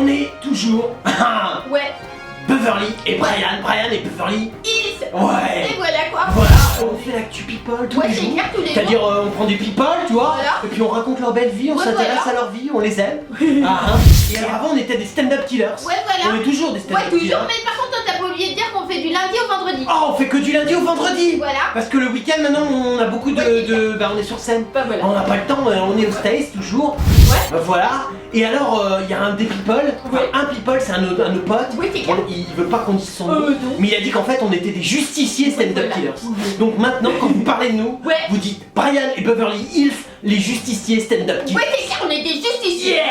on est toujours Ouais. Beverly et Brian et Beverly. Hills. Ouais. Et voilà quoi. Voilà, on fait l'actu people tous Ouais, les c'est jours. clair, tous les jours. C'est-à-dire on prend du people, tu vois, Voilà. et puis on raconte leur belle vie, on Ouais, s'intéresse voilà. à leur vie, on les aime. Et alors avant on était des stand-up killers. Ouais, voilà. On est toujours des Ouais, stand-up toujours, killers. mais par contre, toi, t'as pas oublié de dire qu'on fait du lundi au vendredi. Oh, on fait que du lundi au vendredi. Voilà. Parce que le week-end maintenant on a beaucoup bah on est sur scène. Bah voilà. On n'a pas le temps, on est au States toujours. Ouais. Voilà. Et alors il y a un des people, enfin, Ouais. un people c'est un de nos potes. Oui, c'est clair. Bon, il veut pas qu'on dise son nom. Non. Mais il a dit qu'en fait on était des justiciers stand-up Voilà. killers. Donc maintenant quand vous parlez de nous, Ouais. vous dites Brian et Beverly Hills, les justiciers stand-up killers. Ouais, c'est clair, on est des justiciers.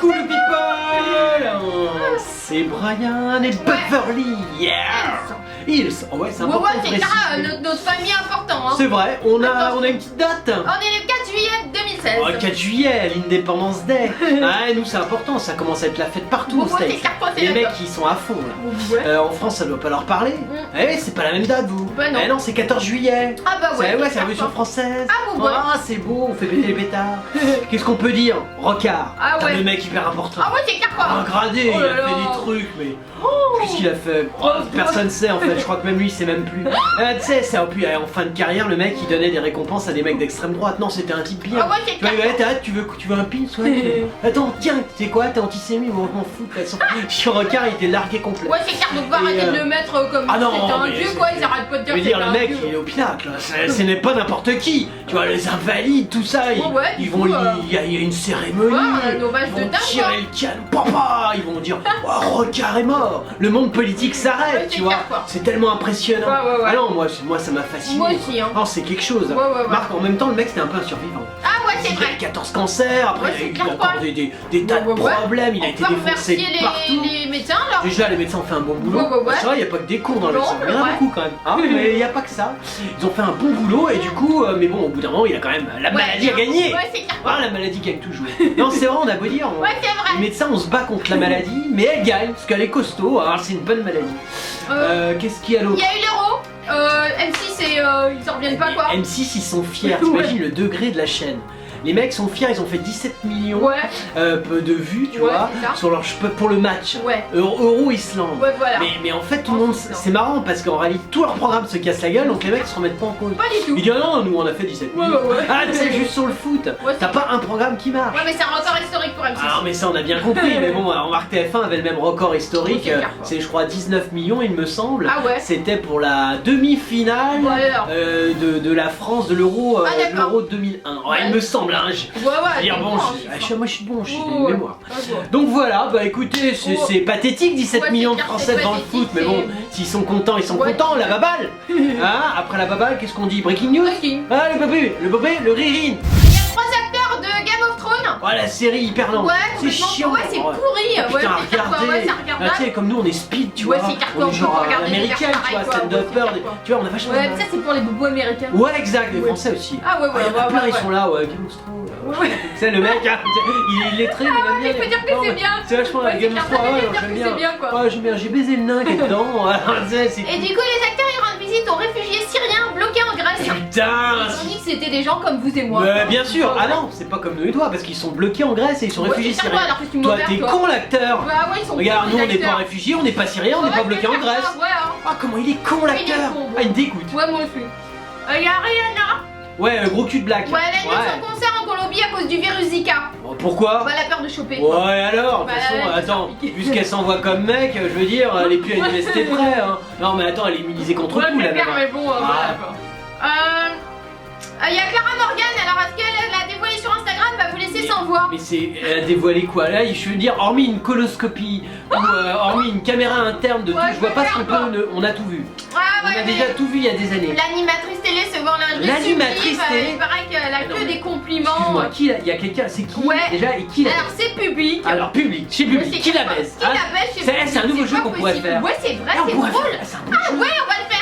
Coucou le people. C'est Brian et Beverly. Yeah. Hills. Oh ouais, c'est Ouais, important ouais, de c'est clair, préciser. notre famille est important. Hein. C'est vrai, on a une petite date. On est le 4 juillet 2016. Oh, 4 juillet, l'Independence Day. Ah, nous c'est important, ça commence à être la fête partout Bon, aux moi, c'est States. clair, toi, c'est Les la mecs top. ils sont à fond là. Ouais. En France ça doit pas leur parler. Eh c'est pas la même date vous. Bah non. Eh non, c'est 14 juillet. Ah bah ouais. C'est la Révolution française. Ah bon, ouais. Ah c'est beau, on fait péter les pétards. Qu'est-ce qu'on peut dire? Rocard. Ah T'as ouais. le mec hyper important. Ah ouais, c'est clair quoi. Un gradé, Oh il là a fait là. des trucs, mais qu'est-ce qu'il a fait? Personne sait en fait, je crois que même lui il sait même plus. Tu sais, c'est en fin de carrière, le mec il donnait des récompenses à des mecs d'extrême droite. Non, c'était un type bien. Ah ouais, c'est Tu vois, clair. ouais, tu veux un pin? Ouais. Attends, tiens, tu sais quoi? T'es antisémite, on m'en fout de toute façon. Sur Rocard, il était largué complet. Ouais, c'est clair, donc va arrêter de le mettre comme Ah non, si c'était un mais dieu c'est- quoi, ils arrêtent pas de dire Je veux que dire, c'était le un mec dieu. il est au pinacle, ce n'est pas n'importe qui. Tu vois, les invalides, tout ça, ils, Ouais, ils du vont, coup, il y a une cérémonie, ouais, un hommage ils de vont dingue, tirer le canon, papa, ils vont dire, oh, Rocard est mort, le monde politique s'arrête, Ouais, tu c'est vois, clair, quoi. c'est tellement impressionnant. Ouais, ouais. Ah non, moi ça m'a fasciné. Moi aussi, hein. Oh, c'est quelque chose. Ouais, ouais. Marc, en même temps, le mec c'était un peu un survivant. Ah ouais, c'est Il a vrai. eu 14 cancers, après Ouais, il a c'est eu clair, encore quoi. des tas de Ouais, ouais. problèmes, il a On été peut défoncé remercier partout. les médecins alors. Déjà, les médecins ont fait un bon boulot. Ouais. C'est vrai, il n'y a pas que des cons dans le Non, médecin. Il y en a ouais. beaucoup quand même. Hein, mais il n'y a pas que ça. Ils ont fait un bon boulot et du coup, mais bon, au bout d'un moment, il a quand même. La maladie a gagné. Ouais, c'est clair. Ah, la maladie gagne toujours. Non, c'est vrai, on a beau dire. Ouais, c'est Les vrai. médecins, on se bat contre la maladie, mais elle gagne parce qu'elle est costaud. Alors, c'est une bonne maladie. Qu'est-ce qu'il y a Il d'autre? y a eu l'euro. M6 et ils en reviennent pas quoi. M6, ils sont fiers. Ouais. T'imagines le degré de la chaîne. Les mecs sont fiers, ils ont fait 17 millions Ouais. de vues, tu Ouais, vois, c'est ça. sur leur pour le match. Ouais. Euro-Islande. Ouais, voilà. Mais en fait, tout le monde, c'est marrant parce qu'en réalité, tout leur programme se casse la gueule, donc les mecs se remettent pas en cause. Pas du tout. Ils disent ah non, nous on a fait 17 Ouais, millions. ouais, ouais. Ah, c'est juste sur le foot. Ouais, T'as c'est pas un programme qui marche. Ouais, mais c'est un record historique pour M6. Alors, mais ça on a bien compris. Mais bon, remarque TF1 avait le même record historique. Oui, c'est clair, quoi. C'est, je crois, 19 millions, il me semble. Ah ouais. C'était pour la demi-finale Ouais, alors. de la France de l'Euro Ah, d'accord. l'Euro 2001. Ouais, Ouais. il me semble. Hein, Ouais, ouais. dire c'est bon, bon, moi je suis bon, j'ai Ouais, une ouais. mémoire. Ah, ouais. Donc voilà, bah écoutez, c'est pathétique 17 Ouais, millions de c'est clair, Français c'est dans le pathétique, foot, mais bon, c'est- s'ils sont contents, ils sont Ouais. contents, la baballe. Hein, après la baballe, qu'est-ce qu'on dit? Breaking news? Breaking. Ah, le bébé, le ririne. Il y a 3 acteurs de Game of Thrones. Oh, la série hyper lente. Ouais, c'est complètement. chiant. Ouais, c'est pourri. Ouais, Putain, c'est clair, quoi. regardez. Ouais, c'est Ah, regardable. tu sais, comme nous on est speed, tu Ouais, vois. c'est clair, on quoi, est on peut genre regarder des américain, affaires tu vois, pareilles, quoi. stand-upper. Ouais, c'est clair, quoi. Tu vois, on a vachement. Ouais, ça c'est pour les bobos américains. Ouais, exact, les Ouais. Français aussi. Ah ouais, Il y en a ouais, plein, ouais, ils ouais. sont là, ouais, Game of Thrones. Ouais. Tu sais, le mec, hein, il est lettré, mais il aime bien. il faut dire que Non, c'est mais bien. C'est vachement Ouais, la Game c'est of clair, Thrones, ça veut ouais, dire j'aime que bien. c'est bien, quoi. Ouais, j'aime bien, j'ai baisé le nain qui est dedans. C'est Et du coup, les acteurs ils rendent visite aux réfugiés syriens bloqués en Grèce. Putain! Ils ont dit que c'était des gens comme vous et moi. Bien sûr! Ouais, Ah ouais. non, c'est pas comme nous et toi, parce qu'ils sont bloqués en Grèce et ils sont Ouais, réfugiés c'est ça, syriens. alors que tu me Toi, modères, t'es toi. con l'acteur! Bah ouais, ils sont Regarde, cons, nous les on n'est pas acteurs. réfugiés, on n'est pas syriens, on n'est Ouais, pas bloqués en c'est Grèce! clair, ouais, hein. Ah, comment il est con Il est l'acteur! con, Ah, il me dégoûte! Ouais, moi aussi. Il y a Rihanna. Ouais, gros cul de black! Ouais, elle a annulé son concert en Colombie à cause du virus Zika. Bon, pourquoi? Bah, elle a peur de choper. Ouais, alors, de Bah, toute façon, elle est attends, piquée. vu ce qu'elle s'envoie comme mec, je veux dire, elle est plus à l'université près, hein. Non, mais attends, elle est immunisée contre Ouais, tout, c'est la clair, meuf. mais bon, voilà quoi. Il y a Clara Morgan, alors est-ce qu'elle a dévoilé sur Instagram? Va vous laisser sans voix. Mais c'est. Elle a dévoilé quoi? Là, je veux dire, hormis une coloscopie, ou hormis une caméra interne de tout, Ouais, je vois pas ce qu'on faire, peut. On a tout vu. Ah On ouais, a mais déjà tout vu il y a des années. l'animatrice télé se vend lingerie L'animatrice sublime, télé il paraît qu'elle a Non, que mais des compliments. Excuse-moi, il y a quelqu'un, c'est qui Ouais. déjà et qui la Alors c'est public. Alors, public, chez Ouais, public, c'est qui la clair. baise Qui hein la baise chez C'est public, un nouveau jeu pas qu'on pourrait possible. faire. Ouais, c'est vrai, Ah, on c'est pourrait drôle. faire- c'est un bon Ah jeu. ouais, on va le faire.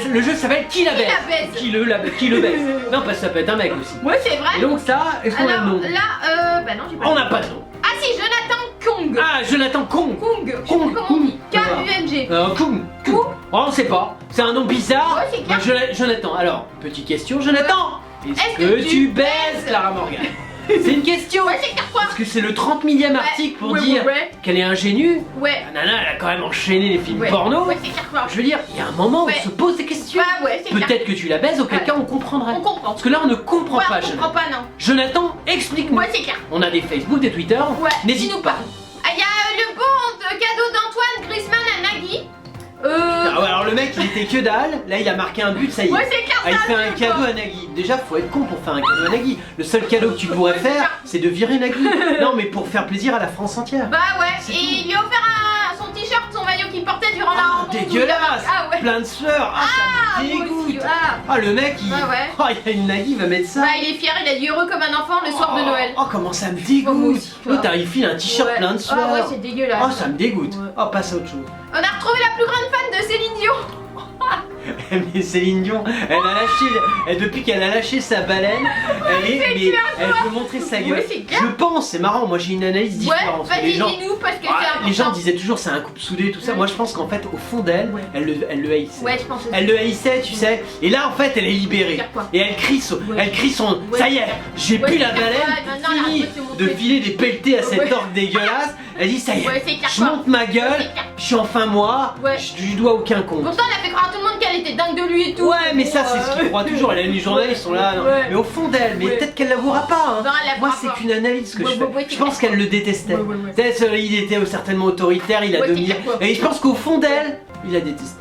Le jeu s'appelle Qui la Qui baise la baise. Qui le baise Non, parce que ça peut être un mec aussi. Ouais, c'est vrai. Et donc, ça, est-ce qu'on a le Alors nom là, bah non, j'ai pas. On n'a pas de nom. Ah si, Jonathan Kung. Ah, Jonathan Kong Kung. Je sais Kung, plus comment on dit. Kung. K-U-N-G. Kung. Kung. Oh, on sait pas. C'est un nom bizarre. Ouais, c'est clair. Jonathan. Alors, petite question, Jonathan. Est-ce Est-ce que que tu tu baises baises Clara Morgan C'est une question. Ouais, c'est clair quoi. Parce que c'est le 30 millième article pour dire qu'elle est ingénue. Ouais. La nana, elle a quand même enchaîné les films Ouais. porno. Ouais, c'est clair quoi. Je veux dire, il y a un moment où Ouais. on se pose des questions. Bah ouais, c'est clair. Peut-être que tu la baises, auquel cas on comprendrait. On comprend. Parce que là, on ne comprend Ouais, pas, on comprend pas, non. Jonathan, explique-nous. Ouais, c'est clair. On a des Facebook, des Twitter. Ouais, N'hésite dis-nous pas. Ah, il y a le bon cadeau d'Antoine Griezmann à Nagui. Ah ouais, alors le mec, il était que dalle. Là, il a marqué un but, ça y est. Ouais, c'est clair. Ah, il ça, fait un c'est cadeau quoi. à Nagui. Déjà, faut être con pour faire un cadeau à Nagui. Le seul cadeau que tu pourrais faire, c'est de virer Nagui. Non, mais pour faire plaisir à la France entière. Bah ouais, C'est et tout. il lui a offert son t-shirt, son maillot qu'il portait durant la Ah, rencontre. dégueulasse. Ah ouais. Plein de sueur. Ah, ça me moi aussi, dégoûte. ah. Ah, le mec, il... Ah ouais. Oh, il y a une Nagui, il va mettre ça. Bah il est fier, il a dit heureux comme un enfant le soir de Noël. Oh, comment ça me Oh, moi dégoûte. aussi, tu L'autre, vois. il file un t-shirt Ouais. plein de sueur. Ah ouais, c'est dégueulasse. Oh, ça me dégoûte. Ouais. Oh, passe à autre chose. On a retrouvé la plus grande fan de Céline Dion. Mais Céline Dion, depuis qu'elle a lâché sa baleine, elle veut montrer sa gueule. Ouais, c'est clair. Je pense, c'est marrant, moi j'ai une analyse Ouais, différente. vas-y, dis-nous parce que c'est important. Les gens disaient toujours c'est un couple soudé, tout ça. Ouais. Moi je pense qu'en fait, au fond d'elle, Ouais. elle le haïssait. Ouais, je pense aussi. Elle le haïssait, tu sais. Et là en fait, elle est libérée. Dire quoi. Et elle crie son. Ouais. Elle crie son. Ouais. Ça y est, j'ai Ouais, plus la c'est clair, baleine. ouais, maintenant, elle Fini arrête de se de montrer. filer des pelletés à cette Ouais. orgue dégueulasse. Elle dit ça y est, Ouais, c'est clair, je quoi. monte ma gueule, C'est clair. je suis enfin moi, Ouais. je lui dois aucun compte. Pourtant, elle a fait croire à tout le monde qu'elle était dingue de lui et tout. Ouais, mais ça, c'est ce qu'ils croient toujours. Les journalistes sont là. non. Ouais. Mais au fond d'elle, mais Ouais. peut-être qu'elle l'avouera pas. Hein. Non, elle Moi, l'avouera c'est pas. qu'une analyse que Ouais, je ouais, fais. ouais, Je c'est pense clair. qu'elle le détestait. Ouais, ouais, ouais. Peut-être il était certainement autoritaire, il a Ouais, c'est dominé. clair, quoi. Et je pense qu'au fond d'elle, il la déteste.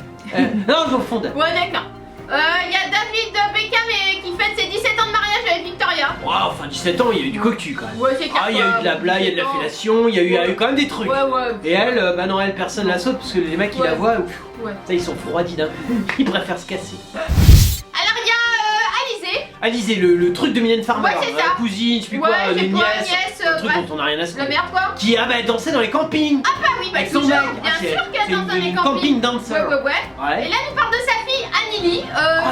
Non, au fond d'elle. Ouais, d'accord. Il y a David Beckham qui fête ses 17 ans de mariage avec Victoria. Waouh, enfin 17 ans, il y a eu du cocu quand même. Ouais, c'est clair. Ah, il y a eu de la blague, il y a de la fellation, il y a eu quand même des trucs. Ouais, ouais. Et elle, bah non, elle, personne la saute parce que les mecs qui Ouais. la voient, Ouais. ça, ils sont froidis d'un coup. Ils préfèrent se casser. Alors, il y a Alizé. Alizé, le truc de Mylène Farmer, Ouais, c'est ça. cousine, je sais plus Ouais, quoi, c'est les quoi, nièces, nièce, un truc bref. dont on a rien à se La foutre. merde, quoi. Qui elle dansait dans les campings Ah, bah oui, bah avec son toujours, mec. bien c'est- sûr qu'elle c'est danse dans les une campings. camping dancer. Ouais, ouais, ouais. Ouais. Et là, elle nous parle de sa fille, Anneli,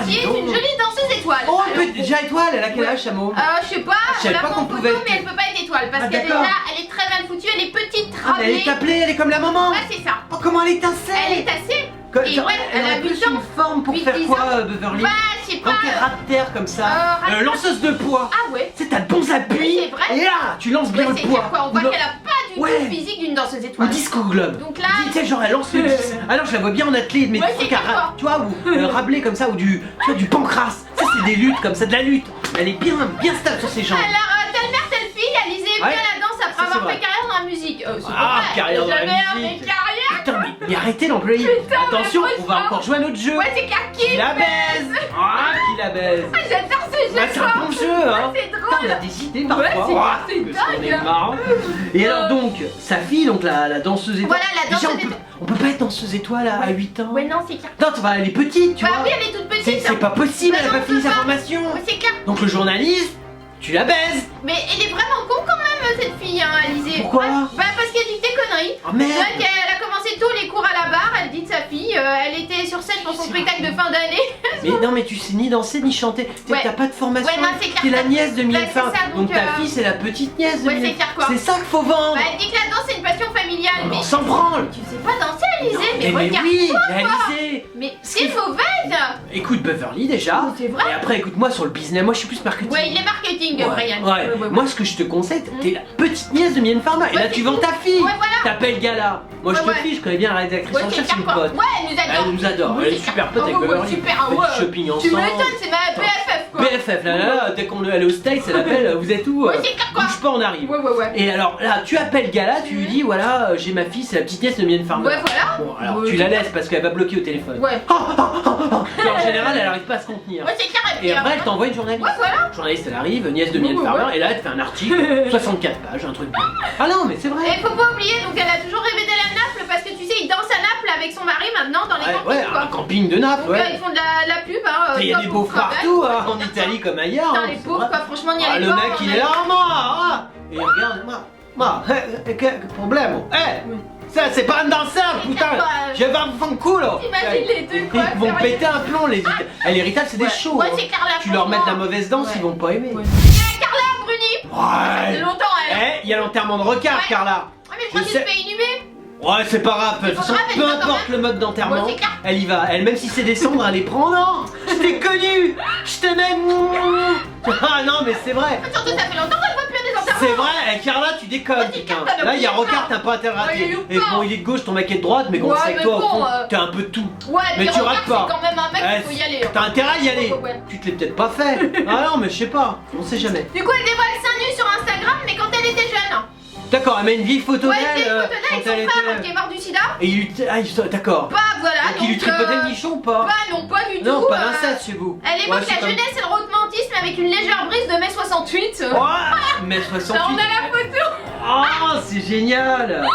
dis qui est donc. une jolie danseuse étoile. Oh, Alors, déjà étoile, elle a quel Ouais. âge, Chamo je sais pas, je savais on l'a pas pas qu'on en pouvait photo, être- mais elle peut pas être étoile parce Ah, qu'elle est d'accord. là, elle est très mal foutue, elle est petite, Ah, mais elle rablée. est appelée, elle est comme la maman. Ouais, c'est ça. Oh, comment elle étincelle. Elle est assez. Et Genre, ouais, elle a aurait 8 plus ans. une forme pour 8, faire 10 quoi, ans. Beverly Bah, je sais Quand pas. t'es rapteur comme ça, rapteur. lanceuse de poids. Ah ouais. Tu sais, t'as de bons appuis. Oui, c'est vrai. Et là, tu lances bien Ouais, le c'est poids. clair, quoi. On voit Ou qu'elle a pas du Ouais. tout le physique d'une danseuse Ou étoile. disco globe. Donc là, Tu sais, genre elle lance le disque. Alors je la vois bien en athlète, mais Ouais, des c'est trucs à clair, tu vois, ou rablé comme ça, ou tu vois, du pancras. Ça, c'est des luttes comme ça, de la lutte. Elle est bien stable sur ses jambes. alors, telle mère, telle fille, Alizé est bien Ouais. la danse Ça, après c'est avoir vrai. fait carrière dans la musique. C'est Ah, pas vrai. carrière dans la Jamais musique. fait carrière. Putain, mais arrêtez l'employé. Putain, mais Attention, on va franchement. encore jouer à notre jeu. Ouais, c'est clair Qui qui la baise. Ah, qui la baise. Ah, j'adore ce jeu. Ah, c'est un bon jeu, hein. C'est Putain, drôle. on a des idées Ouais, parfois. c'est Ouah, c'est parce qu'on est dingue. marrant. Et alors donc, sa fille, donc la danseuse étoile. Voilà, la Déjà, danseuse on peut pas être danseuse étoile à 8 ans. Ouais, non, c'est clair. Non, elle est petite, tu Bah vois. oui, elle est toute C'est petite. pas possible, Bah elle a non, pas fini on peut sa pas. formation. Ouais, c'est clair. Donc le journaliste, tu la baises. Mais elle est vraiment con quand même, cette fille, hein, Alizé. Pourquoi Ouais. Bah parce qu'elle dit des conneries. Oh C'est merde. vrai qu'elle a commencé tôt les cours à la barre, elle dit de sa fille, elle était sur scène pour son C'est spectacle de fin d'année. Mais non, mais tu sais ni danser ni chanter. Ouais. T'as pas de formation. Ouais, non, c'est clair. T'es la nièce de Mylène Bah, c'est Farmer. ça, Donc donc, ta fille, c'est la petite nièce de Ouais, Mylène. c'est clair, quoi. C'est ça qu'il faut vendre. Bah, elle dit que la danse c'est une passion familiale. On Mais s'en branle. tu sais pas danser, Alizé, mais mais regarde. oui, réalisé. Mais c'est mauvaise. Écoute Beverly déjà. Oh, c'est vrai. Et après écoute-moi sur le business. Moi je suis plus marketing. Ouais, il est marketing, Ouais, Brian. ouais. Moi ce que je te conseille, t'es la petite nièce de Mylène Farmer. Et Ouais, là c'est tu vends tout. ta fille. Ouais, voilà. T'appelles Gala. Moi je Ouais, te ouais. fiche, je connais bien la rédactrice Ouais, en c'est chef, c'est clair, une quoi. pote. Ouais, elle nous adore. Elle nous adore, Ouais, elle est c'est super clair. pote avec Oh, ouais, Beverly. super, On fait ouais. du shopping Tu ensemble. m'étonnes, c'est ma BFF quoi. BFF, là, dès qu'on est allé au States, elle appelle, vous êtes où Ouais, c'est clair, quoi. Bouge pas, on arrive. Ouais, ouais, ouais. Et alors là, tu appelles Gala, tu lui dis voilà, j'ai ma fille, c'est la petite nièce de Mylène Farmer. Ouais, voilà. Bon, alors Ouais, tu la c'est laisses parce qu'elle va bloquer au téléphone. Ouais. Puis en général, elle arrive pas à se contenir. Ouais, c'est clair. Et après, elle t'envoie une journaliste. Ouais, voilà. La journaliste, elle arrive, nièce de Mylène Ouais, ouais, Farmer, ouais. et là, elle te fait un article, 64 pages, un truc bien. Ah non, mais c'est vrai. Et faut pas oublier, donc elle a toujours rêvé d'aller à Naples parce que tu sais, il danse à Naples avec son mari maintenant dans les campings Ouais, quoi. un camping de Naples, Donc ouais. ils font de la pub, hein. Il y a top des ou beaufs crevette. partout, hein, en Italie comme ailleurs. Putain, hein, les c'est pauvres vrai. quoi, franchement, il y a Ah, les le bords, mec on il a- est là, et il regarde, quel problème? Ça c'est pas un danseur, Mais putain! c'est pas- Je vais faire un culo! T'imagines les deux, quoi, Ils vont c'est vrai. péter un plomb, les Italiens. L'héritage c'est des Ouais. shows. Ouais, hein. c'est clair, là, Tu leur mets de la franchement. mauvaise danse, Ouais. ils vont pas aimer. Ouais. Il y a Carla Bruni. Ça fait Ouais! longtemps elle. Eh, il y a l'enterrement de Rocard, Ouais. Carla! Ouais, mais je crois Je qu'il se sais. fait inhumer. Ouais, c'est pas grave, de toute façon, grave, elle peu y va quand importe même. le mode d'enterrement, Ouais, c'est clair. elle y va. Elle, même si c'est des cendres, elle les prend. Non! Je t'ai connu! Je t'aimais! Ah non, mais c'est vrai! Surtout, ça fait longtemps qu'on ne voit plus à des C'est vrai, Carla, tu déconnes, Ouais, putain. Carla, Là, il y a t'as Rocard, t'as pas intérêt à Ouais, rater. il loupe Et pas. bon, il est de gauche, ton mec est de droite, mais bon, Ouais, c'est avec mais toi, au bon, fond, t'es un peu de tout. Ouais, Mais tu rates pas. c'est quand même un mec, Ouais, il faut y aller. Hein. T'as intérêt à y aller. Ouais. Tu te l'es peut-être pas fait. Ah non, mais je sais pas, on sait jamais. Du coup, elle dévoile seins nus sur Instagram, mais quand elle était jeune. D'accord, elle met une vieille photo Ouais, d'elle. c'est une photo d'elle quand avec son elle frère était- qui est mort du sida. Et il lui. Ah, d'accord. Bah voilà, Donc il lui tripotait le nichon ou pas? Bah non, pas du tout. Non, pas d'inceste chez vous. Elle évoque Ouais, c'est la comme- jeunesse et le romantisme avec une légère brise de mai 68. Mais 68. Là, on a la photo. Oh, c'est génial.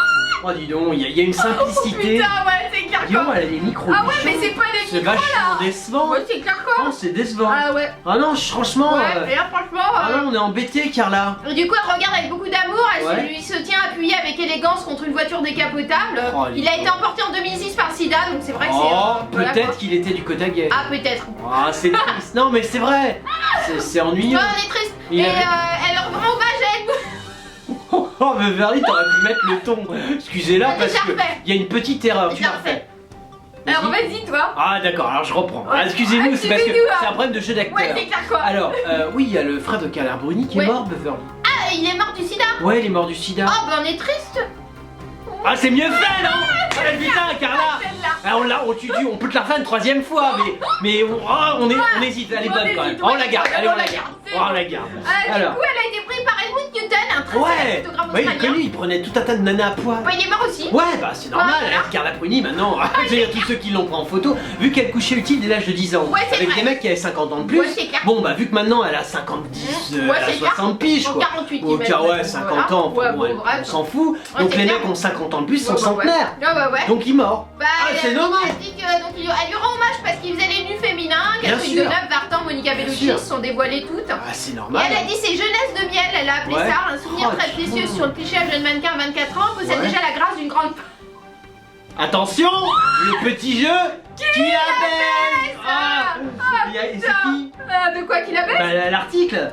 Oh, dis donc, il y a une Oh simplicité. putain, ouais, c'est clair Dis donc, quoi. elle a les micros. Ah ouais, mais c'est pas des C'est micros vachement là. décevant. Ouais, c'est clair quoi. Oh, c'est décevant. Ah ouais. Ah non, franchement. Ouais, et là franchement. Ah non, on est embêté, Carla. Du coup, elle regarde avec beaucoup d'amour, Ouais. lui se tient appuyée avec élégance contre une voiture décapotable. Oh, il a été emporté en 2006 par Sida, donc c'est vrai que c'est. Oh, voilà, peut-être quoi. qu'il était du côté gay. Ah, peut-être. Ah, c'est triste. Non, mais c'est vrai. C'est ennuyeux. Ouais, on est triste. Il Et avait- elle leur rend hommage à elle. Oh, mais Verly, t'aurais pu mettre le ton. Excusez-la, Ouais, parce déjà que refait. il y a une petite erreur. Tu Déjà l'as refait. Alors vas-y, toi. Ah, d'accord, alors je reprends. Ouais. Ah, excusez-nous, c'est parce que Excusez-nous, hein. c'est un problème de jeu d'acteur. Ouais, c'est clair quoi. Alors, oui, il y a le frère de Carla Bruni qui Ouais. est mort, Beverly. Ah, il est mort du Sida. Ouais, il est mort du sida. Oh, bah on est triste. Ah, c'est mieux fait, non? Ah, putain, Carla. Celle-là. Ah, on peut te la refaire une troisième fois, mais on hésite, elle est On bonne quand même. hésite, On ouais, la garde, ouais, allez, on on la la garde. garde, c'est On bon. la garde. Du Alors, coup, elle a été prise par Helmut Newton, un très ouais, célèbre photographe il est australien. connu, il prenait tout un tas de nanas à poil. Bah, il est mort aussi. Ouais, bah c'est normal, Voilà. hein, Carla Bruni maintenant, je veux dire, tous ceux qui l'ont pris en photo, vu qu'elle couchait utile dès l'âge de 10 ans, Ouais, c'est avec vrai. des mecs qui avaient 50 ans de plus, Ouais, c'est clair. bon bah vu que maintenant elle a 50, Ouais, elle a c'est clair. 60 piges Bon, quoi. 48 Bon, même, car ouais, donc, 50 voilà. ans, Ouais, bon, bon, elle- bref. on s'en fout, Ouais, donc c'est les clair. mecs ont 50 ans de plus sont Ouais, centenaires, ouais. donc il mort. Bah, Ah, c'est normal. Elle dit que donc, elle lui rend hommage parce qu'il faisait les nus féminins, Bien Catherine sûr. Deneuve, Vartan, Monica Bellucci sûr. se sont dévoilées toutes. Ah c'est Et normal. elle a dit c'est jeunesse de miel, elle a appelé Ouais. ça, un souvenir Oh, très putain. précieux sur le cliché jeune mannequin 24 ans, possède Ouais. déjà la grâce d'une grande. Attention, le petit jeu qui abaisse. Ah, et c'est qui? De quoi qu'il appelle Bah l'article.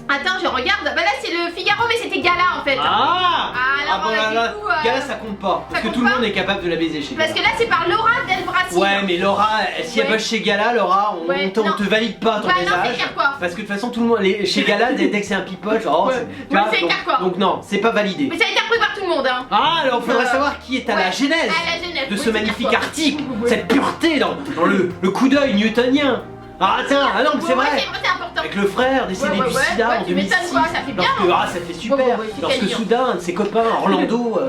Attends, je regarde. Bah là c'est le Figaro, mais c'était Gala en fait. Ah Alors, bon, du là, coup, Gala, ça compte pas, parce que compte tout le pas monde est capable de la baiser chez Parce Gala. que là c'est par Laura Del Brasi. Ouais, mais Laura, si elle Ouais. bosse chez Gala, Laura, Ouais, on non. te valide pas ton Bah non, c'est message. clair, quoi. Parce que de toute façon, tout le monde, chez Gala, dès que c'est un people, genre, oh, Ouais. tu Ouais, vois, c'est donc, clair, quoi. donc non, c'est pas validé. Mais ça a été repris par tout le monde, hein. Ah, alors faudrait savoir qui est à la Ouais, genèse à la genèse, de oui, ce c'est magnifique clair, quoi. article, Ouais. cette pureté dans le coup d'œil newtonien. Ah, tiens, ah non, mais c'est Ouais, vrai. c'est vrai, c'est important. Avec le frère décédé Ouais, du ouais, sida ouais, en tu m'étonnes, 2006. quoi, ça fait bien, Lorsque, hein. ah, ça fait super. Ouais, ouais, c'est Lorsque quali, hein. soudain, un de ses copains, Orlando,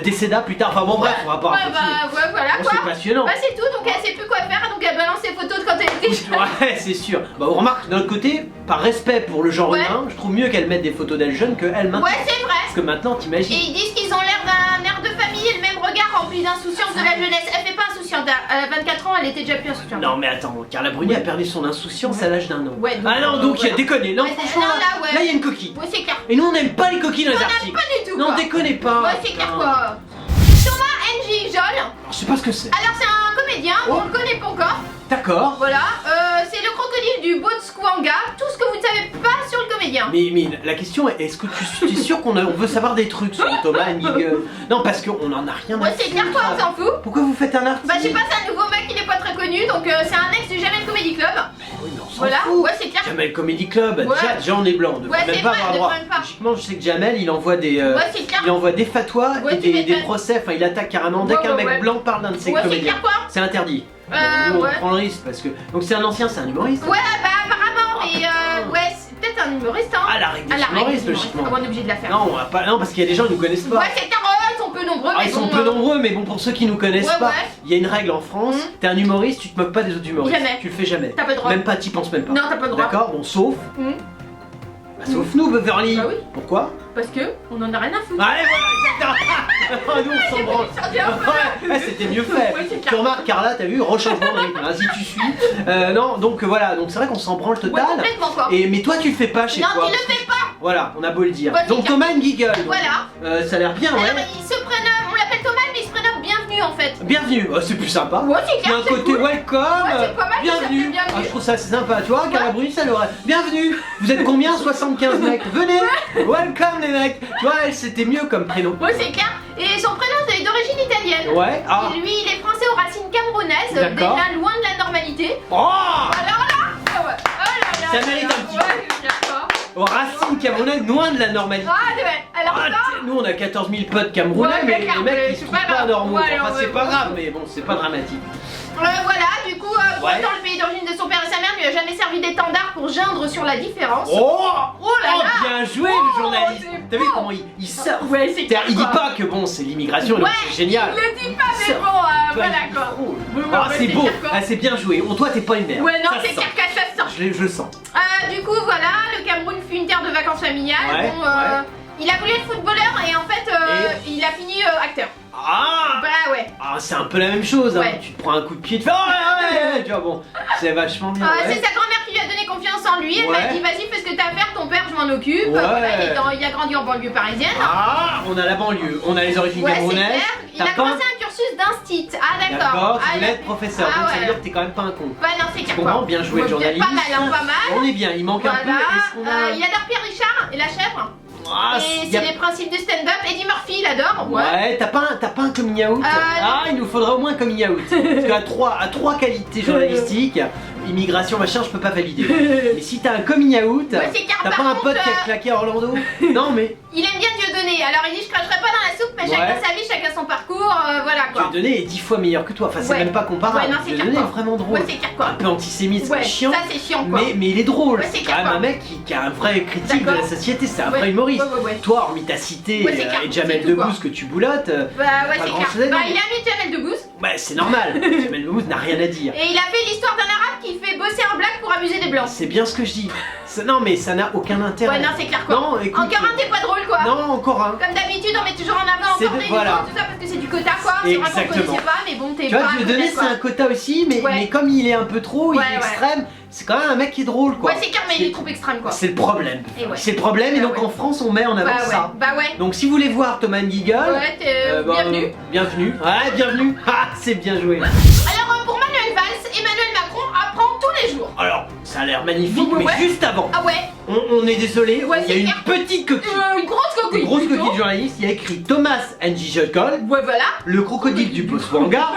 décéda plus tard. Enfin bon, bref, on va pas Ouais, continuer. bah, ouais, voilà Bon, quoi. c'est passionnant. Bah, c'est tout, donc elle sait plus quoi faire, donc elle balance ses photos de quand elle était jeune. Ouais, c'est sûr. Bah, on remarque d'un autre côté, par respect pour le genre Ouais. humain, je trouve mieux qu'elle mette des photos d'elle jeune que elle maintenant. Ouais, c'est vrai. Parce que maintenant, Et t'imagines. ils disent qu'ils ont l'air d'un air de famille et le même regard rempli d'insouciance de la jeunesse. Elle fait pas insouciante, à 24 ans, elle était déjà plus insouciante. Non, mais attends, Carla Bruni a perdu son insouciance à l'âge d'un an. Ouais, donc, Ah non, donc il a voilà. déconné. Non, Ouais, franchement, non, là, ouais. là, il y a une coquille. Ouais, c'est clair. Et nous, on n'aime pas les coquilles dans les On n'aime articles. pas du tout, Non, quoi. déconnez pas. Ouais, c'est clair putain. quoi. Thomas N.J. Jol. Alors, je sais pas ce que c'est. Alors, c'est un comédien, Oh. on le connaît pas encore. D'accord. Voilà, c'est le crocodile du Botswana. Tout ce que vous ne savez pas sur le comédien. Mais la question est, est-ce que tu es sûr on veut savoir des trucs sur Thomas Nigel? Non, parce qu'on en a rien à Ouais, c'est clair quoi, on s'en fout. Pourquoi vous faites un article? Bah, je sais pas, c'est un nouveau mec, il est pas très connu, donc c'est un ex du Jamel Comedy Club. Oui, mais on s'en Voilà, fout. ouais, c'est clair. Jamel Comedy Club, Ouais. déjà on est blanc, on devrait Ouais, même c'est pas vrai, avoir on droit. devrait même pas. Logiquement, je sais que Jamel, il envoie des, Ouais, c'est clair. il envoie des fatwas Ouais, et tu des m'étonnes. procès. Enfin, il attaque carrément dès Ouais, qu'un ouais, mec ouais. blanc parle d'un de ses Ouais, c'est comédiens. clair quoi. C'est interdit. Nous, on Ouais. prend le risque parce que donc c'est un ancien, c'est un humoriste. Ouais, bah apparemment, mais putain. ouais, c'est peut-être un humoriste, hein. Ah, la règle Ah, des la règle humoristes, des humoristes. logiquement. Ah, on est obligé de la faire. Non, on va pas, non, parce qu'il y a des gens qui nous connaissent pas. Ouais, c'est clair, ils sont peu nombreux, Ah, mais ils sont bon, peu nombreux, mais bon, pour ceux qui nous connaissent Ouais, pas, ouais. il y a une règle en France, t'es un humoriste, tu te moques pas des autres humoristes. Jamais. Tu le fais jamais. T'as pas le droit. Même pas, t'y penses même pas. Non, t'as pas le droit. D'accord, bon, sauf. Mhm. Bah, sauf nous, Beverly. Bah oui. Pourquoi? Parce que on en a rien à foutre. Allez, voilà, exactement. Ah, nous, on s'en branle. Sorti un peu. Ouais, c'était mieux fait. Ouais, c'est Tu clair. remarques, Carla, t'as vu, rechangement de rythme, hein, si tu suis. Non, donc voilà, donc c'est vrai qu'on s'en branle Ouais, total. complètement quoi. Mais toi, tu le fais pas chez Non, toi. tu le fais pas. Voilà, on a beau le dire. Bah, c'est Donc clair. Thomas Ngigel. donc, Voilà. ça a l'air bien, Alors, ouais. il se prénomme, on l'appelle Thomas, mais il se prénomme Bienvenue en fait. Bienvenue, c'est plus sympa. Ouais, c'est Il y a clair, un c'est côté cool. welcome, Ouais, c'est pas mal, il bienvenue. s'appelle Bienvenue. Ah, je trouve ça assez sympa, tu vois, Carla Bruni, ça l'aurait. Bienvenue, vous êtes combien? 75 mecs, venez, welcome les mecs. Tu vois, elle, c'était mieux comme prénom. Ouais, c'est clair. Et son prénom c'est d'origine italienne. Ouais, ah. Et lui, il est français aux racines camerounaises, D'accord. déjà loin de la normalité. Oh, Alors là, ah ouais. Oh là là. Ça mérite un petit Ouais, je sais pas. aux racines camerounaises, loin de la normalité. Ah ouais, alors Ah, ça... nous on a 14 000 potes camerounais, Ouais, mais d'accord, les mecs mais ils se c'est trouvent pas pas grave. normaux. Ouais, Enfin, ouais, c'est pas ouais. grave, mais bon, c'est pas dramatique. Voilà, du coup, Ouais. autant le pays d'origine de son père et sa mère lui a jamais servi d'étendard pour geindre sur la différence. Oh, Oh là là. bien joué Oh, le journaliste. c'est T'as vu beau. comment il sort. Ouais, c'est clair, Il dit quoi. pas que bon, c'est l'immigration, donc Ouais, c'est génial. Il le dit pas, mais Ça- bon, voilà il quoi. frôle. Bon, Ah, ouais, c'est beau, clair, quoi. ah, c'est bien joué. Oh, toi t'es pas une merde. Ouais, non, Ça c'est se sent. clair qu'à ça sent. Je le sens. Du coup, voilà, le Cameroun fut une terre de vacances familiales. Ouais, Bon, ouais. il a voulu être footballeur et en fait, il a fini acteur. Ah, Bah ouais. ah, c'est un peu la même chose. Hein. Ouais. Tu te prends un coup de pied, tu fais oh, ouais, tu vois, bon, c'est vachement bien. C'est Ouais. sa grand-mère qui lui a donné confiance en lui. Elle Ouais. m'a dit, vas-y, fais ce que t'as à faire, ton père, je m'en occupe. Ouais. Voilà, il a grandi en banlieue parisienne. Ah, on a la banlieue, on a les origines Ouais, c'est camerounaises. clair. Il a T'as commencé pas. un cursus d'instit. Ah, d'accord. D'accord, tu Ah, voulais il a être professeur, Ah, donc ça veut ouais. dire que t'es quand même pas un con. Bah non, c'est Tu clair. comprends, quoi. bien joué le Ouais, journaliste. Pas mal, hein, pas mal. On est bien, il manque un peu. Voilà. Est-ce qu'on a... Il adore Pierre Richard et la chèvre. Ah, Et y a- c'est les principes du stand-up. Eddie Murphy, il adore. Ouais, t'as pas un coming out Ah, il nous faudrait au moins un coming out. Parce qu'à trois qualités journalistiques, immigration, machin, je peux pas valider. Mais si t'as un coming out, Ouais, c'est car t'as par pas un contre, pote qui a claqué à Orlando Non, mais Il aime bien Dieudonné. Alors il dit, je cracherai pas dans la soupe, mais Ouais. chacun sa vie, chacun son parcours. Voilà quoi. Dieudonné est 10 fois meilleur que toi. Enfin, c'est Ouais. même pas comparable. Ouais, non, c'est Dieudonné clair, est quoi. vraiment drôle. Ouais, c'est clair, quoi. Un peu antisémite, c'est Ouais, chiant. ça c'est chiant quoi. Mais il est drôle. Ouais, c'est c'est clair, quand même quoi. un mec qui a un vrai critique de D'accord. la société. C'est un Ouais. vrai humoriste. Ouais. Toi, hormis ta cité Ouais, c'est clair, et Jamel c'est tout, quoi. Debbouze que tu boulottes, Bah ouais, pas c'est grand-chose à clair. Bah dire. il a mis Jamel Debbouze. bah, c'est normal. Jamel Debbouze n'a rien à dire. Et il a fait l'histoire d'un arabe qui fait bosser un black pour amuser des blancs. C'est bien ce que je dis. Non, mais ça n'a aucun intérêt. Ouais, non, c'est clair quoi. Non, écoute, Encore un, t'es pas drôle quoi. Non, encore un. Comme d'habitude, on met toujours en avant C'est encore de- des voilà. nouveaux, tout ça parce que c'est du quota quoi. C'est vrai qu'on Exactement. connaissait pas, mais bon, t'es Tu pas. vois, Dieudonné, honnête, c'est quoi. un quota aussi, mais, Ouais. mais comme il est un peu trop, il Ouais, est ouais. extrême, c'est quand même un mec qui est drôle, quoi. Ouais, c'est clair, mais il est trop extrême quoi. C'est le problème. Et ouais. C'est le problème, et Bah donc ouais. en France, on met en avant Bah ouais. ça. Bah ouais. Donc si vous voulez voir Thomas Nguigal, Ouais, t'es bienvenue. Bienvenue. Ouais, bienvenue. Ah, c'est bien joué. Alors pour Manuel Valls, Emmanuel Macron apprend tous les jours. Alors, ça a l'air magnifique, Ouais. mais juste avant, Ah ouais. on est désolé, Ouais, il y a c'est une clair. petite coquille. Une grosse coquille. Une grosse plutôt. coquille de journaliste, il y a écrit Thomas Njijokol, Ouais, voilà. le crocodile du Botswana,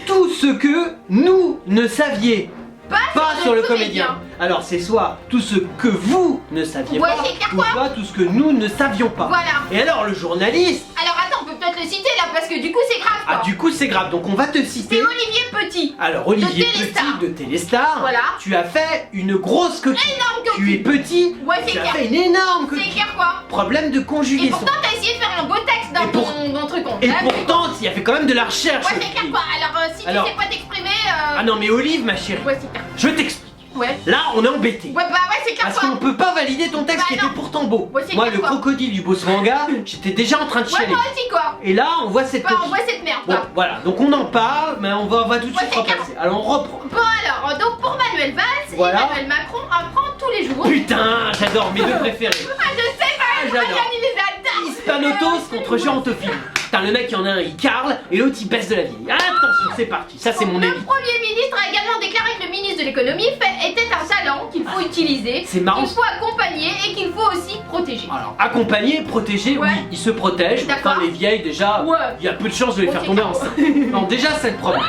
tout ce que nous ne saviez pas sur le comédien. Alors c'est soit tout ce que vous ne saviez Ouais, pas, c'est clair, ou quoi. soit tout ce que nous ne savions pas. Voilà. Et alors le journaliste, Alors attends, on peut peut-être le citer là parce que du coup c'est grave quoi. ah du coup c'est grave, donc on va te citer. C'est Olivier Petit. Alors Olivier De Téléstar. Petit de Téléstar, Voilà. tu as fait une grosse coquille. Énorme Tu es coquille. petit, Ouais, c'est tu as clair. fait une énorme C'est coquille. clair quoi. Problème de Et conjugaison. pourtant t'as essayé de faire un beau texte dans Et pour- ton truc. Et pourtant, il y a fait quand même de la recherche. Ouais, c'est clair quoi. Alors si Alors- tu sais pas t'exprimer. Ah non mais Olive ma chérie, Ouais, c'est clair. je t'explique. Ouais. Là on est embêté. Ouais, bah ouais, c'est clair Parce quoi. qu'on peut pas valider ton texte Bah qui était non. pourtant beau. Ouais, c'est Moi clair, le quoi. crocodile du Botswana, j'étais déjà en train de Ouais, chialer. moi aussi quoi. Et là on voit cette Bah, on coquille. voit cette merde Bon quoi. voilà, donc on en parle, mais on va tout de Ouais, suite c'est clair. repasser. Alors on reprend. Bon alors, donc pour Manuel Valls, Voilà. Emmanuel Macron apprend tous les jours. Putain, j'adore mes deux préférés. Ah je sais, j'adore. Ryan il les adore. Hispanotos contre géantophile. Putain, le mec, il y en a un, il carle, et l'autre, il baisse de la vie. Attention, c'est parti. Ça, c'est mon Le avis. Premier ministre a également déclaré que le ministre de l'économie était un talent qu'il faut utiliser, C'est marrant. qu'il faut accompagner et qu'il faut aussi protéger. Alors, accompagner, protéger, Ouais. oui, il se protège. D'accord. Enfin, les vieilles, déjà, Ouais. il y a peu de chances de les Ouais, faire c'est tomber clair. enceintes. Non, déjà, c'est le problème.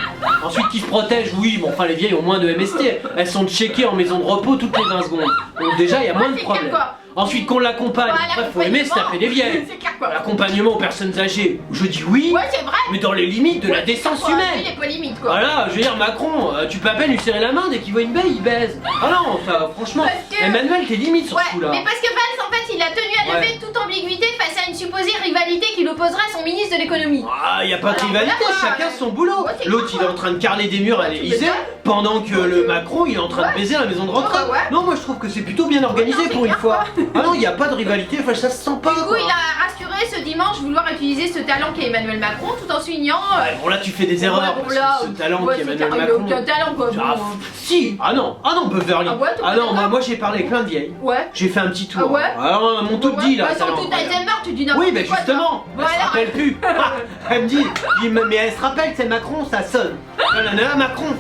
Ensuite, qui se protège, oui, bon, enfin, les vieilles ont moins de MST. Elles sont checkées en maison de repos toutes les 20 secondes. Donc, déjà, il y a Ouais, moins de c'est problèmes. clair, quoi. Ensuite, qu'on l'accompagne. Ouais, Après, faut aimer se taper des vieilles. C'est clair quoi. L'accompagnement aux personnes âgées, je dis oui, Ouais, c'est vrai. mais dans les limites de la Ouais, décence quoi. Lui, humaine. il est pas limite quoi. Voilà, je veux dire, Macron, tu peux à peine lui serrer la main dès qu'il voit une baie, il baise. Ah non, ça, franchement, Parce que- Emmanuel, t'es limite sur Ouais, ce coup-là. mais parce que Valls en fait il a tenu à Ouais. lever toute ambiguïté face à une supposée rivalité qu'il opposerait à son ministre de l'économie. Ah, y a pas de Alors, rivalité, voilà, chacun son boulot. ouais, c'est L'autre, clair, il est en train de carler des murs à Ouais, tu l'Elysée, m'étonnes. pendant que le Macron, il est en train Ouais. de baiser à la maison de retraite. Ouais, ouais. Non, moi je trouve que c'est plutôt bien organisé Ouais, non, pour c'est une clair, fois. Ah non, y a pas de rivalité, enfin ça se sent pas. Du coup, quoi. il a rassuré ce dimanche vouloir utiliser ce talent qu'est Emmanuel Macron tout en soulignant. Ouais, bon, là, tu fais des erreurs. bon, parce là, que ce talent ouais, qui est c'est Emmanuel clair, il a Macron. aucun talent quoi. Ah, bon, si, ah non, Beverly. Ah ouais, t'es pas non, d'accord moi j'ai parlé avec plein de vieilles. Ouais. J'ai fait un petit tour. Ah ouais Alors, mon tout Ouais, dit là. bah, talent, sans tout voilà. Alzheimer, tu dis n'importe Oui, mais quoi. justement, elle se Voilà. rappelle plus. Ah, elle me dit, mais elle se rappelle, c'est Macron, ça sonne. Nanana, Macron.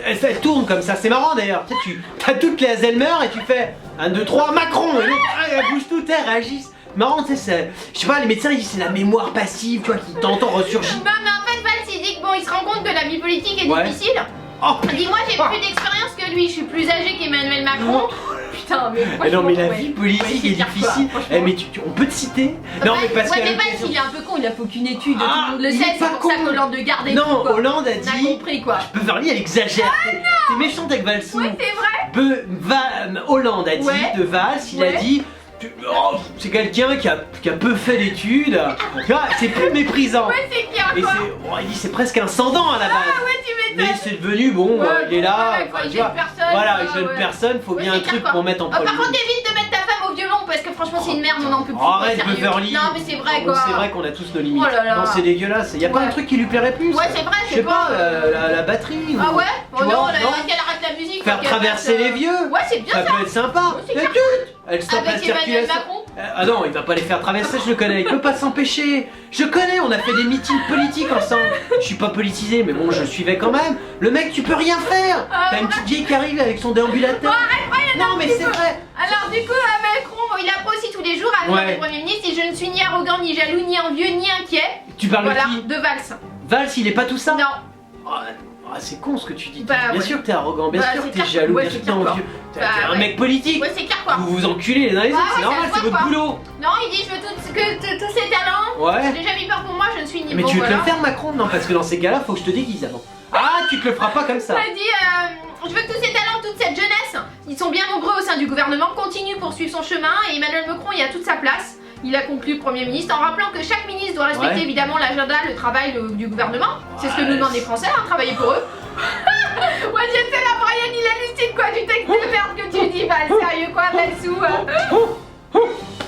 Elle tourne comme ça, c'est marrant d'ailleurs. Tu as toutes les Alzheimer et tu fais 1, 2, 3, Macron. Et l'autre, elle bouge tout, elle réagit. Marrant, tu sais, c'est. Je sais pas, les médecins ils disent c'est la mémoire passive, tu vois, qui t'entend ressurgir. Non, mais en fait, Valls il dit que bon, il se rend compte que la vie politique est Ouais. difficile. Oh, Dis-moi, j'ai plus d'expérience que lui, je suis plus âgé qu'Emmanuel Macron. Putain, mais Mais non, mais la ouais. vie politique Ouais, c'est est pire, quoi, difficile. franchement. Eh, mais on peut te citer. Non, mais parce ouais, qu'à mais l'occasion- il est un peu con, il a fait aucune étude, tout Ah, le monde le il sait, est c'est pas pour ça con. qu'Hollande le garde et Non, tout, quoi. Hollande a On a dit. compris quoi. Beverly, elle exagère. T'es méchante avec Valsou. Ouais, c'est vrai. Hollande a dit Ouais. de Valls, il a Ouais. dit. Oh, c'est quelqu'un qui a peu fait d'études. Tu vois, c'est plus méprisant. Ouais, c'est clair Et quoi. il dit c'est presque incendant à la base. Ah ouais, tu Mais m'étonnes. c'est devenu bon, Ouais, il est là. ouais, quoi, enfin, tu jeune vois. personne, Voilà, quoi, jeune ouais. personne, faut Ouais, bien c'est un truc clair, pour quoi. mettre en Par premier. contre, évite de mettre ta femme au violon parce que franchement, c'est une merde, on en peut plus. Arrête, quoi, sérieux. Beverly. Non, mais c'est vrai Bon, quoi. c'est vrai qu'on a tous nos limites. Oh là là. Non, c'est dégueulasse. Y a pas Ouais. un truc qui lui plairait plus. Ouais, c'est vrai, Je sais pas, euh, la batterie. Ah ou- ouais. tu Oh non, vois, non. qu'elle arrête la musique. Faire qu'elle traverser fasse, les vieux. Ouais, c'est bien Ça ça. peut être sympa. Ouais, c'est Mais clair. tut, elle stoppe la Avec Emmanuel circulation. Macron. Ah non, il va pas les faire traverser, je le connais, il peut pas s'empêcher. Je connais, on a fait des meetings politiques ensemble. Je suis pas politisé, mais bon, je suivais quand même. Le mec, tu peux rien faire. T'as une petite vieille qui arrive avec son déambulateur. Non, mais c'est vrai. Alors du coup, Macron, il apprend aussi tous les jours à Ouais. le Premier ministre et je ne suis ni arrogant, ni jaloux, ni envieux, ni inquiet. Tu parles Voilà, de qui de Valls. Valls, il est pas tout ça. Non. C'est con ce que tu dis. Bah, bien ouais. sûr que t'es arrogant, bien Bah, sûr c'est que t'es clair. jaloux, Ouais, bien c'est sûr que t'es clair, quoi. envieux. T'es Bah, un ouais. mec politique. Ouais, c'est clair quoi. Vous vous enculez les uns les Bah, autres, ouais, c'est ça normal, se c'est voit, votre quoi. boulot. Non, il dit je veux tous ces talents. Ouais. J'ai déjà eu peur pour moi, je ne suis ni Mais bon. tu veux te voilà. le faire Macron? Non, parce que dans ces cas-là, faut que je te déguise avant. Ah, tu te le feras pas comme ça. Il a dit je veux que tous ces talents, toute cette jeunesse, ils sont bien nombreux au sein du gouvernement, continuent pour suivre son chemin et Emmanuel Macron y a toute sa place. Il a conclu Premier ministre en rappelant que chaque ministre doit respecter Ouais. évidemment l'agenda, le travail du gouvernement. C'est ce que Ouais. nous demandent les Français, hein, travailler pour eux. Ouais, j'étais là, Brian, il hallucine quoi du texte de merde que tu dis, Val, sérieux quoi, Valsou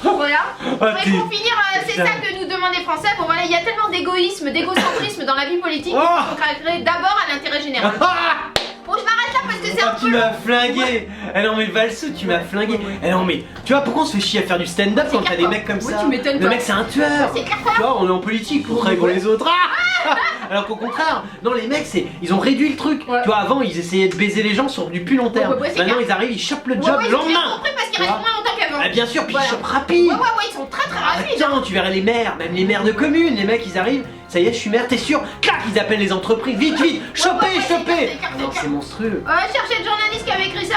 Voilà. Ah, Et pour finir, c'est Putain. ça que nous demandent les Français. Bon voilà, il y a tellement d'égoïsme, d'égocentrisme dans la vie politique, Oh. il faut consacrer d'abord à l'intérêt général. Ah, Bon, je m'arrête là parce que c'est un tu peu... m'as flingué. Eh non mais Valsou, tu m'as flingué. Eh non mais tu vois pourquoi on se fait chier à faire du stand-up C'est quand t'as clair, des quoi. mecs comme Ouais, ça? tu m'étonnes, Le quoi. mec c'est un tueur. C'est clair, quoi. Tu vois, on est en politique, on travaille pour les autres. Ah alors qu'au contraire, non les mecs ils ont réduit le truc. Ouais. Tu vois avant ils essayaient de baiser les gens sur du plus long terme. Ouais, c'est Maintenant clair. ils arrivent, ils chopent le Ouais, job ouais, le j'ai bien lendemain. compris parce qu'ils Tu restent vois. moins longtemps qu'avant. Ah bien sûr, puis Voilà. ils chopent rapide. Ouais, ils sont très rapides. Attends, tu verrais les maires, même les maires de communes, les mecs ils arrivent, ça y est je suis maire, t'es sûr? Clac, ils appellent les entreprises, vite, chopez, ouais, c'est chopez. clair, c'est clair, Non c'est c'est monstrueux. Cherchez le journaliste qui avait écrit ça.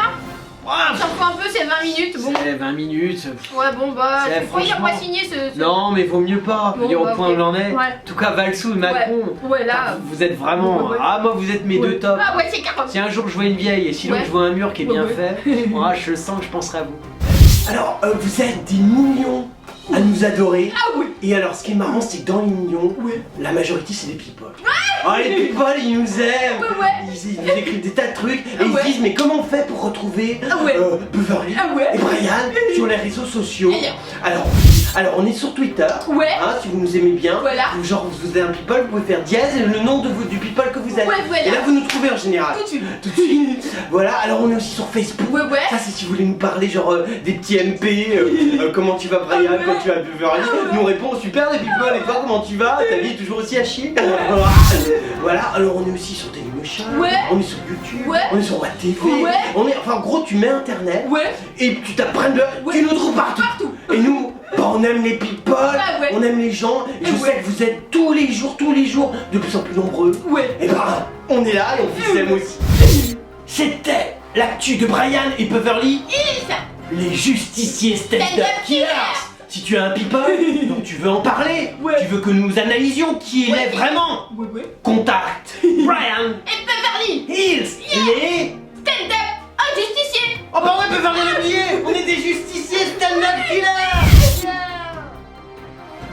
Ah, S'en fout un peu, c'est 20 minutes. Bon. c'est 20 minutes. Ouais, bon, bah, C'est pourquoi il a franchement- pas signé ce... Non mais vaut mieux pas, Bon, dire au bah, point ok. où on en est. Ouais. En tout cas Valsou et Macron, Ouais, là... vous êtes vraiment... Ouais. Ah moi vous êtes mes Ouais. deux tops. Ah ouais, c'est carrément... Si un jour je vois une vieille et sinon Ouais. je vois un mur qui est bien Ouais, ouais. fait, moi je sens que je penserai à vous. Alors vous êtes des millions à nous adorer. Ah oui. Et alors ce qui est marrant c'est que dans les millions, la majorité c'est des people. Ah les people ils nous aiment. Ouais. Ils nous écrivent des tas de trucs et ils Ouais. se disent mais comment on fait pour retrouver Ah ouais. Beverly Ah ouais. et Brian sur les réseaux sociaux. Alors on est sur Twitter. Ouais. Hein, si vous nous aimez bien, Voilà. ou genre vous êtes un people, vous pouvez faire dièse et le nom du people que vous êtes. Ouais, voilà. Et là vous nous trouvez en général. Tout de suite. Tout de suite. Voilà, alors on est aussi sur Facebook. Ouais, ouais. Ça c'est si vous voulez nous parler genre des petits MP, comment tu vas Brian, Ah ouais. quand tu vas Beverly. Ah ouais. Nous on répond super les people et toi comment tu vas? Ta vie est toujours aussi à chier. Voilà, alors on est aussi sur Dailymotion, Ouais. on est sur YouTube, Ouais. on est sur WebTV, Ouais. on est, enfin en gros tu mets internet Ouais. et tu t'apprends de... Ouais. Tu nous trouves partout. Partout. Et nous, bah, on aime les people, Ah ouais. on aime les gens, et je Ouais. sais que vous êtes tous les jours, de plus en plus nombreux. Ouais. Et bah, on est là et on vous aime aussi. C'était l'actu de Brian et Beverly, les justiciers stand-up Stand-up killers. killers. Si tu as un people, donc tu veux en parler, Ouais. tu veux que nous analysions qui il Ouais. est vraiment, Ouais, ouais. contacte Brian Et Beverly, Hills, les... stand-up, un justicier. Oh bah ouais, Beverly l'a oublié, on est des justiciers stand-up killers.